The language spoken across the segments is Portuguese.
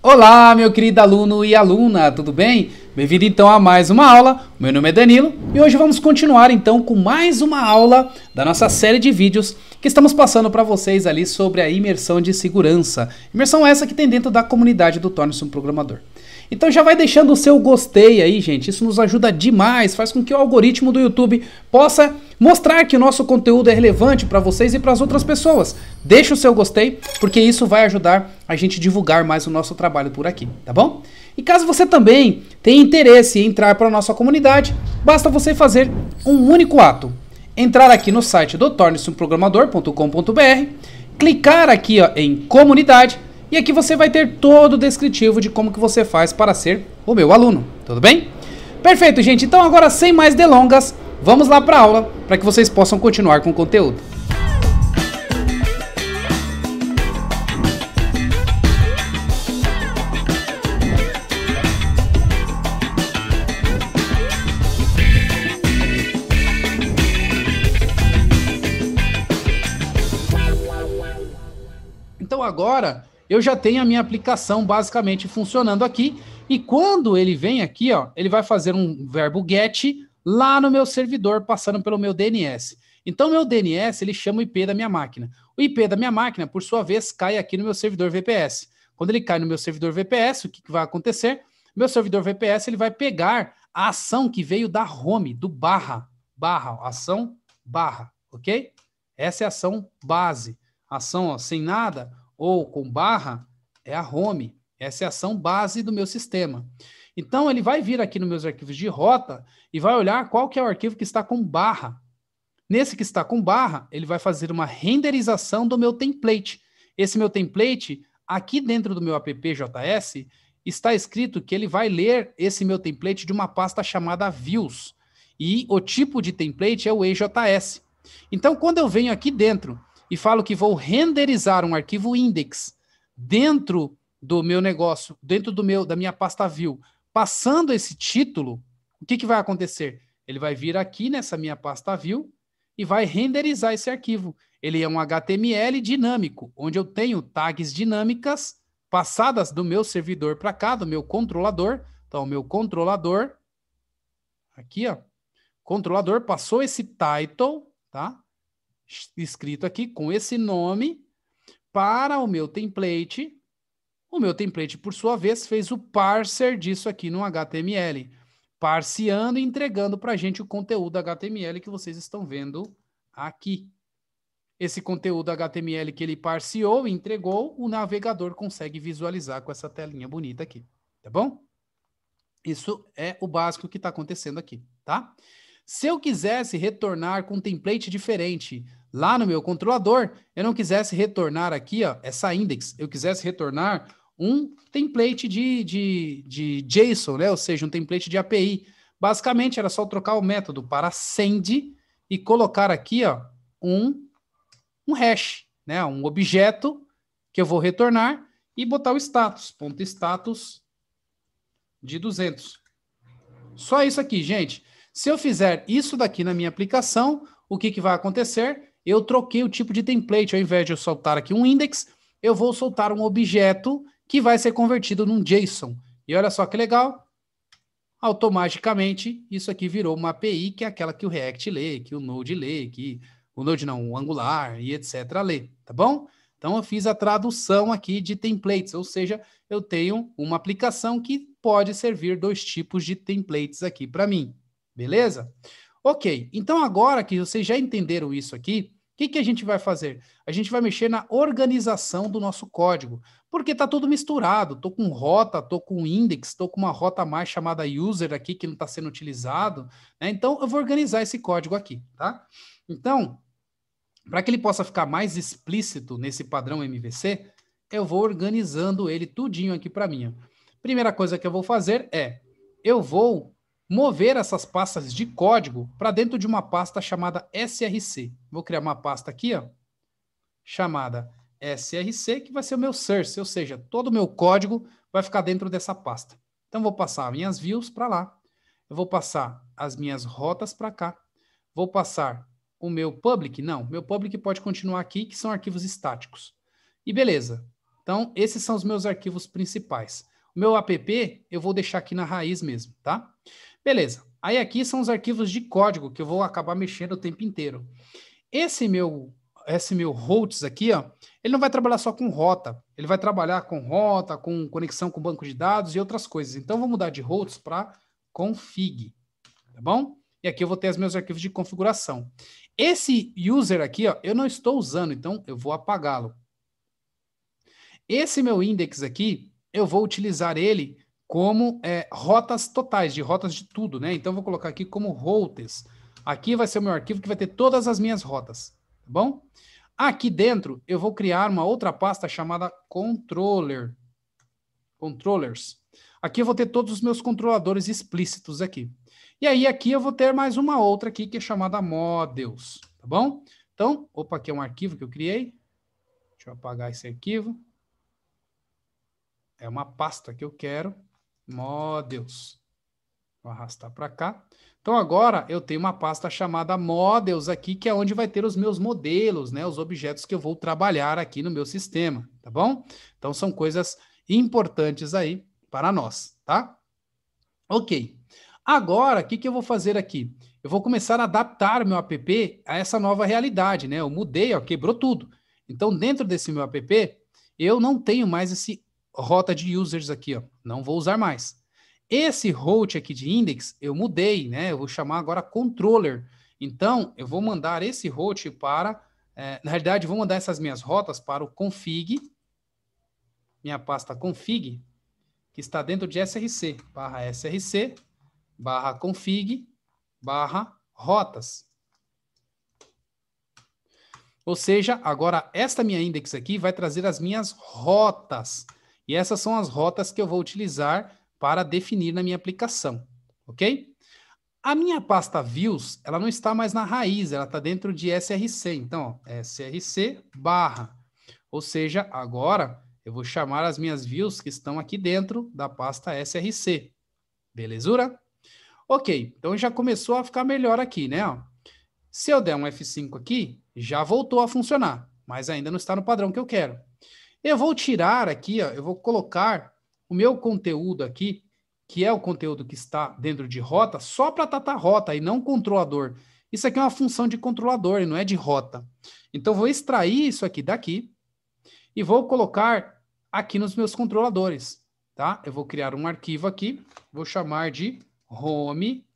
Olá, meu querido aluno e aluna, tudo bem? Bem-vindo então a mais uma aula. Meu nome é Danilo e hoje vamos continuar então com mais uma aula da nossa série de vídeos que estamos passando para vocês ali sobre a imersão de segurança. Imersão essa que tem dentro da comunidade do Torne-se um Programador. Então já vai deixando o seu gostei aí, gente. Isso nos ajuda demais, faz com que o algoritmo do YouTube possa mostrar que o nosso conteúdo é relevante para vocês e para as outras pessoas. Deixa o seu gostei, porque isso vai ajudar a gente divulgar mais o nosso trabalho por aqui, tá bom? E caso você também tenha interesse em entrar para a nossa comunidade, basta você fazer um único ato. Entrar aqui no site do tornesumprogramador.com.br, clicar aqui em comunidade, e aqui você vai ter todo o descritivo de como que você faz para ser o meu aluno, tudo bem? Perfeito, gente. Então agora, sem mais delongas, vamos lá para a aula, para que vocês possam continuar com o conteúdo. Então agora eu já tenho a minha aplicação basicamente funcionando aqui, e quando ele vem aqui, ó, ele vai fazer um verbo get lá no meu servidor, passando pelo meu DNS. Então meu DNS, ele chama o IP da minha máquina. O IP da minha máquina, por sua vez, cai aqui no meu servidor VPS. Quando ele cai no meu servidor VPS, o que vai acontecer? Meu servidor VPS, ele vai pegar a ação que veio da home, do barra, ação barra, ok? Essa é a ação base. Ação ó, sem nada ou com barra é a home. Essa é a ação base do meu sistema. Então, ele vai vir aqui nos meus arquivos de rota e vai olhar qual que é o arquivo que está com barra. Nesse que está com barra, ele vai fazer uma renderização do meu template. Esse meu template, aqui dentro do meu app.js, está escrito que ele vai ler esse meu template de uma pasta chamada views. E o tipo de template é o EJS. Então, quando eu venho aqui dentro e falo que vou renderizar um arquivo index dentro do meu negócio, dentro da minha pasta view, passando esse título, o que vai acontecer? Ele vai vir aqui nessa minha pasta view e vai renderizar esse arquivo. Ele é um HTML dinâmico, onde eu tenho tags dinâmicas passadas do meu servidor para cá, do meu controlador. Então, o meu controlador, aqui, ó, controlador passou esse title, tá? Escrito aqui com esse nome para o meu template. O meu template, por sua vez, fez o parser disso aqui no HTML, parseando e entregando para a gente o conteúdo HTML que vocês estão vendo aqui. Esse conteúdo HTML que ele parseou e entregou, o navegador consegue visualizar com essa telinha bonita aqui, tá bom? Isso é o básico que está acontecendo aqui, tá? Se eu quisesse retornar com um template diferente lá no meu controlador, eu não quisesse retornar aqui, ó, essa index, eu quisesse retornar um template de JSON, né? Ou seja, um template de API. Basicamente, era só trocar o método para send e colocar aqui ó, um hash, né? Um objeto que eu vou retornar e botar o status, ponto status de 200. Só isso aqui, gente. Se eu fizer isso daqui na minha aplicação, o que vai acontecer? Eu troquei o tipo de template. Ao invés de eu soltar aqui um index, eu vou soltar um objeto que vai ser convertido num JSON. E olha só que legal. Automaticamente, isso aqui virou uma API, que é aquela que o React lê, que o Node lê, que o Node não, o Angular e etc. lê, tá bom? Então, eu fiz a tradução aqui de templates, ou seja, eu tenho uma aplicação que pode servir dois tipos de templates aqui para mim. Beleza? Ok, então agora que vocês já entenderam isso aqui, o que a gente vai fazer? A gente vai mexer na organização do nosso código, porque está tudo misturado. Estou com rota, estou com index, estou com uma rota mais chamada user aqui que não está sendo utilizado, né? Então, eu vou organizar esse código aqui, tá? Então, para que ele possa ficar mais explícito nesse padrão MVC, eu vou organizando ele tudinho aqui para mim. Primeira coisa que eu vou fazer é, eu vou mover essas pastas de código para dentro de uma pasta chamada SRC. Vou criar uma pasta aqui, ó, chamada SRC, que vai ser o meu source, ou seja, todo o meu código vai ficar dentro dessa pasta. Então, vou passar minhas views para lá, eu vou passar as minhas rotas para cá, vou passar o meu public, não, meu public pode continuar aqui, que são arquivos estáticos. E beleza, Então, esses são os meus arquivos principais. O meu app eu vou deixar aqui na raiz mesmo, tá? Beleza. Aí aqui são os arquivos de código que eu vou acabar mexendo o tempo inteiro. Esse meu routes aqui, ó, ele não vai trabalhar só com rota, ele vai trabalhar com rota, com conexão com banco de dados e outras coisas. Então, vou mudar de routes para config, tá bom? E aqui eu vou ter os meus arquivos de configuração. Esse user aqui, ó, eu não estou usando, então eu vou apagá-lo. Esse meu index aqui, eu vou utilizar ele como rotas totais, de rotas de tudo, né? Então, eu vou colocar aqui como routes. Aqui vai ser o meu arquivo que vai ter todas as minhas rotas, tá bom? Aqui dentro, eu vou criar uma outra pasta chamada controllers. Aqui eu vou ter todos os meus controladores explícitos aqui. E aí, aqui eu vou ter mais uma outra aqui, que é chamada models, tá bom? Então, opa, aqui é um arquivo que eu criei. Deixa eu apagar esse arquivo. É uma pasta que eu quero. Models. Vou arrastar para cá. Então, agora eu tenho uma pasta chamada Models aqui, que é onde vai ter os meus modelos, né? Os objetos que eu vou trabalhar aqui no meu sistema, tá bom? Então, são coisas importantes aí para nós, tá? Ok. Agora, o que eu vou fazer aqui? Eu vou começar a adaptar o meu app a essa nova realidade, né? Eu mudei, ó, quebrou tudo. Então, dentro desse meu app, eu não tenho mais esse rota de users aqui, ó. Não vou usar mais. Esse route aqui de index, eu mudei, né? Eu vou chamar agora controller. Então, eu vou mandar esse route para... na realidade, eu vou mandar essas minhas rotas para o config, minha pasta config, que está dentro de src, barra config, barra rotas. Ou seja, agora esta minha index aqui vai trazer as minhas rotas. E essas são as rotas que eu vou utilizar para definir na minha aplicação, ok? A minha pasta views, ela não está mais na raiz, ela está dentro de src. Então, ó, src barra. Ou seja, agora eu vou chamar as minhas views que estão aqui dentro da pasta src. Belezura? Ok, então já começou a ficar melhor aqui, né? Ó. Se eu der um F5 aqui, já voltou a funcionar, mas ainda não está no padrão que eu quero. Eu vou tirar aqui, ó, eu vou colocar o meu conteúdo aqui, que é o conteúdo que está dentro de rota, só para tratar rota e não controlador. Isso aqui é uma função de controlador e não é de rota. Então, vou extrair isso aqui daqui e vou colocar aqui nos meus controladores, tá? Eu vou criar um arquivo aqui, vou chamar de home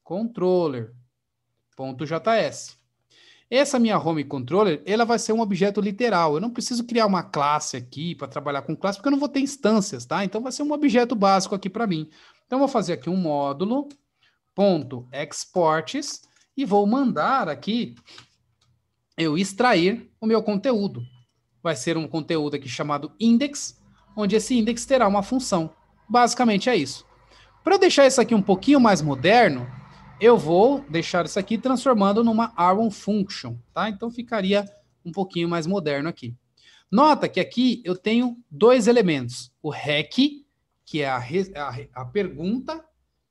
controller.js. Essa minha home controller, ela vai ser um objeto literal. Eu não preciso criar uma classe aqui para trabalhar com classe, porque eu não vou ter instâncias, tá? Então vai ser um objeto básico aqui para mim. Então eu vou fazer aqui um módulo .exports e vou mandar aqui eu extrair o meu conteúdo. Vai ser um conteúdo aqui chamado index, onde esse index terá uma função. Basicamente é isso. Para eu deixar isso aqui um pouquinho mais moderno, eu vou deixar isso aqui transformando numa arrow function, tá? Então ficaria um pouquinho mais moderno aqui. Nota que aqui eu tenho dois elementos. O rec, que é a pergunta,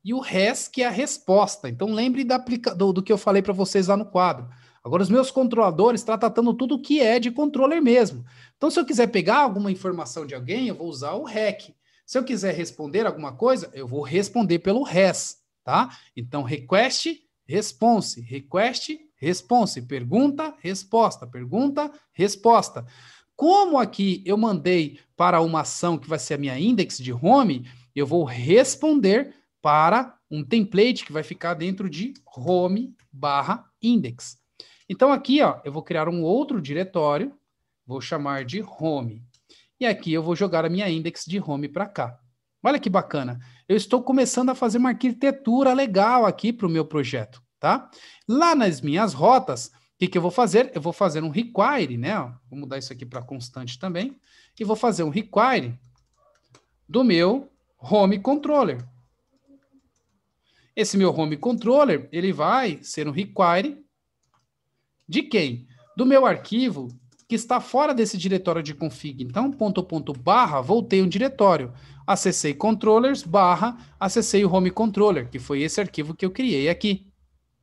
e o res, que é a resposta. Então lembre do que eu falei para vocês lá no quadro. Agora os meus controladores estão tratando tudo o que é de controller mesmo. Então se eu quiser pegar alguma informação de alguém, eu vou usar o rec. Se eu quiser responder alguma coisa, eu vou responder pelo res. Tá? Então, request, response, pergunta, resposta. Como aqui eu mandei para uma ação que vai ser a minha index de home, eu vou responder para um template que vai ficar dentro de home/index. Então, aqui, ó, eu vou criar um outro diretório, vou chamar de home. E aqui eu vou jogar a minha index de home para cá. Olha que bacana. Eu estou começando a fazer uma arquitetura legal aqui para o meu projeto, tá? Lá nas minhas rotas, o que eu vou fazer? Eu vou fazer um require, né? Vou mudar isso aqui para constante também. E vou fazer um require do meu home controller. Esse meu home controller, ele vai ser um require de quem? Do meu arquivo que está fora desse diretório de config. Então, /, voltei um diretório. Acessei controllers / acessei o home controller, que foi esse arquivo que eu criei aqui.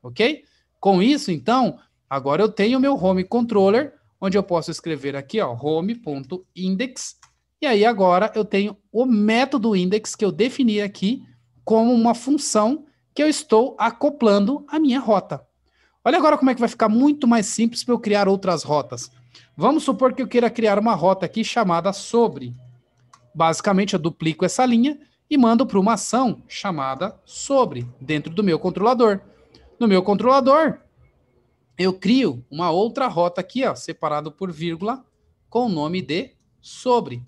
Ok? Com isso, então, agora eu tenho o meu home controller, onde eu posso escrever aqui, ó, home.index E aí agora eu tenho o método index que eu defini aqui como uma função que eu estou acoplando à minha rota. Olha agora como é que vai ficar muito mais simples para eu criar outras rotas. Vamos supor que eu queira criar uma rota aqui chamada sobre. Basicamente eu duplico essa linha e mando para uma ação chamada sobre, dentro do meu controlador. No meu controlador, eu crio uma outra rota aqui, ó, separado por vírgula, com o nome de sobre.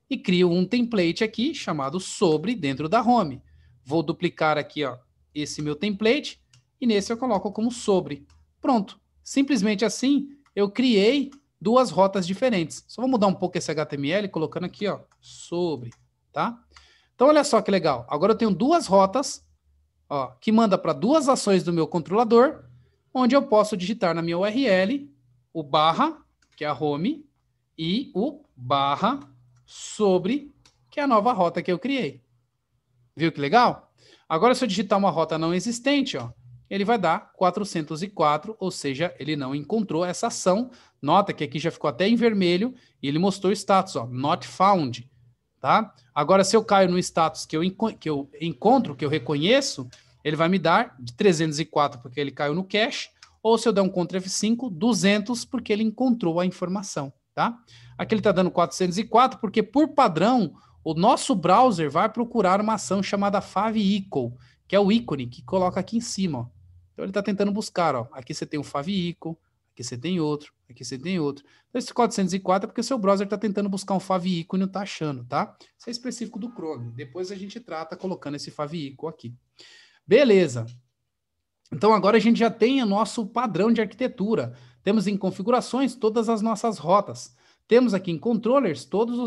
E crio um template aqui chamado sobre dentro da home. Vou duplicar aqui, ó, esse meu template e nesse eu coloco como sobre. Pronto. Simplesmente assim eu criei duas rotas diferentes. Só vou mudar um pouco esse HTML colocando aqui, ó, sobre, tá? Então olha só que legal. Agora eu tenho duas rotas, ó, que manda para duas ações do meu controlador, onde eu posso digitar na minha URL o barra, que é a home, e o barra sobre, que é a nova rota que eu criei. Viu que legal? Agora, se eu digitar uma rota não existente, ó, ele vai dar 404, ou seja, ele não encontrou essa ação. Nota que aqui já ficou até em vermelho e ele mostrou o status, ó, not found. Tá? Agora, se eu caio no status que eu encontro, que eu reconheço, ele vai me dar de 304 porque ele caiu no cache, ou se eu der um Ctrl F5, 200 porque ele encontrou a informação. Tá? Aqui ele está dando 404 porque, por padrão, o nosso browser vai procurar uma ação chamada favicon, que é o ícone que coloca aqui em cima. Ó. Então ele está tentando buscar. Ó. Aqui você tem o favicon, aqui você tem outro, aqui você tem outro. Então esse 404 é porque o seu browser está tentando buscar um favicon e não está achando, tá? Isso é específico do Chrome. Depois a gente trata colocando esse favicon aqui. Beleza. Então agora a gente já tem o nosso padrão de arquitetura. Temos em configurações todas as nossas rotas. Temos aqui em controllers todas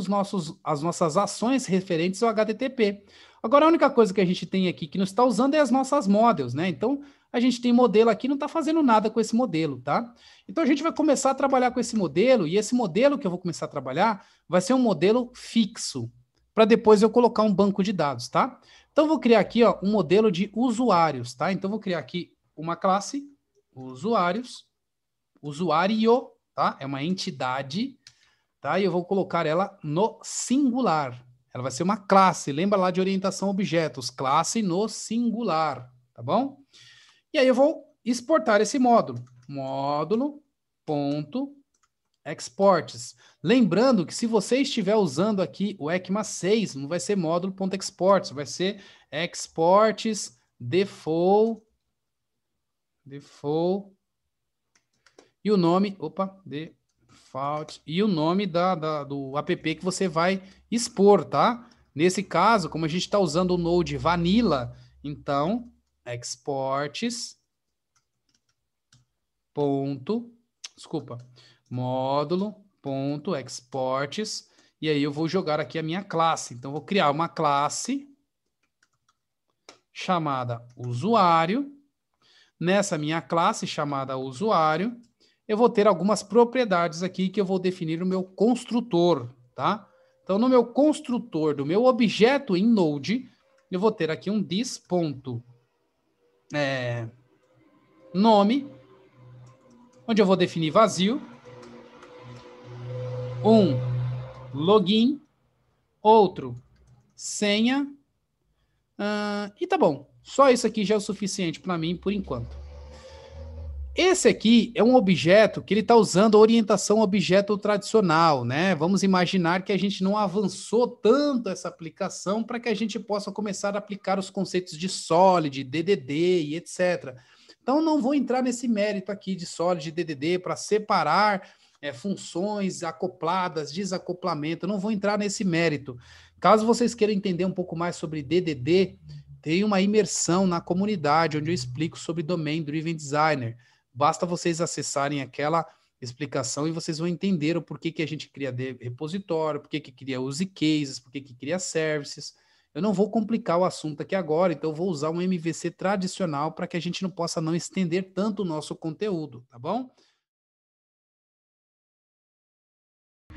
as nossas ações referentes ao HTTP. Agora a única coisa que a gente tem aqui que não está usando é as nossas models, né? Então a gente tem modelo aqui, não está fazendo nada com esse modelo, tá? Então a gente vai começar a trabalhar com esse modelo, e esse modelo que eu vou começar a trabalhar vai ser um modelo fixo, para depois eu colocar um banco de dados, tá? Então eu vou criar aqui, ó, um modelo de usuários, tá? Então eu vou criar aqui uma classe, usuários, usuário, tá? É uma entidade, tá? E eu vou colocar ela no singular. Ela vai ser uma classe, lembra lá de orientação a objetos, classe no singular, tá bom? E aí eu vou exportar esse módulo, módulo.exports. Lembrando que se você estiver usando aqui o ECMA6, não vai ser módulo.exports, vai ser exports default, e o nome, default, e o nome do app que você vai expor, tá? Nesse caso, como a gente está usando o Node Vanilla, então, exports, módulo.exports, e aí eu vou jogar aqui a minha classe. Então, vou criar uma classe chamada usuário. Nessa minha classe chamada usuário, eu vou ter algumas propriedades aqui que eu vou definir no meu construtor, tá? Então, no meu construtor do meu objeto em Node, eu vou ter aqui um this.nome, onde eu vou definir vazio, um login, outro senha, e tá bom. Só isso aqui já é o suficiente para mim por enquanto. Esse aqui é um objeto que ele está usando a orientação objeto tradicional, né? Vamos imaginar que a gente não avançou tanto essa aplicação para que a gente possa começar a aplicar os conceitos de Solid, DDD e etc. Então, não vou entrar nesse mérito aqui de Solid e DDD para separar funções acopladas, desacoplamento. Não vou entrar nesse mérito. Caso vocês queiram entender um pouco mais sobre DDD, tem uma imersão na comunidade onde eu explico sobre Domain Driven Designer. Basta vocês acessarem aquela explicação e vocês vão entender o porquê que a gente cria repositório, porquê que cria use cases, porquê que cria services. Eu não vou complicar o assunto aqui agora, então eu vou usar um MVC tradicional para que a gente não possa não estender tanto o nosso conteúdo, tá bom?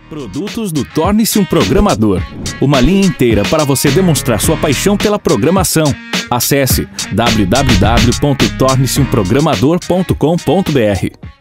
Produtos do Torne-se um Programador. Uma linha inteira para você demonstrar sua paixão pela programação. Acesse www.torneseumprogramador.com.br.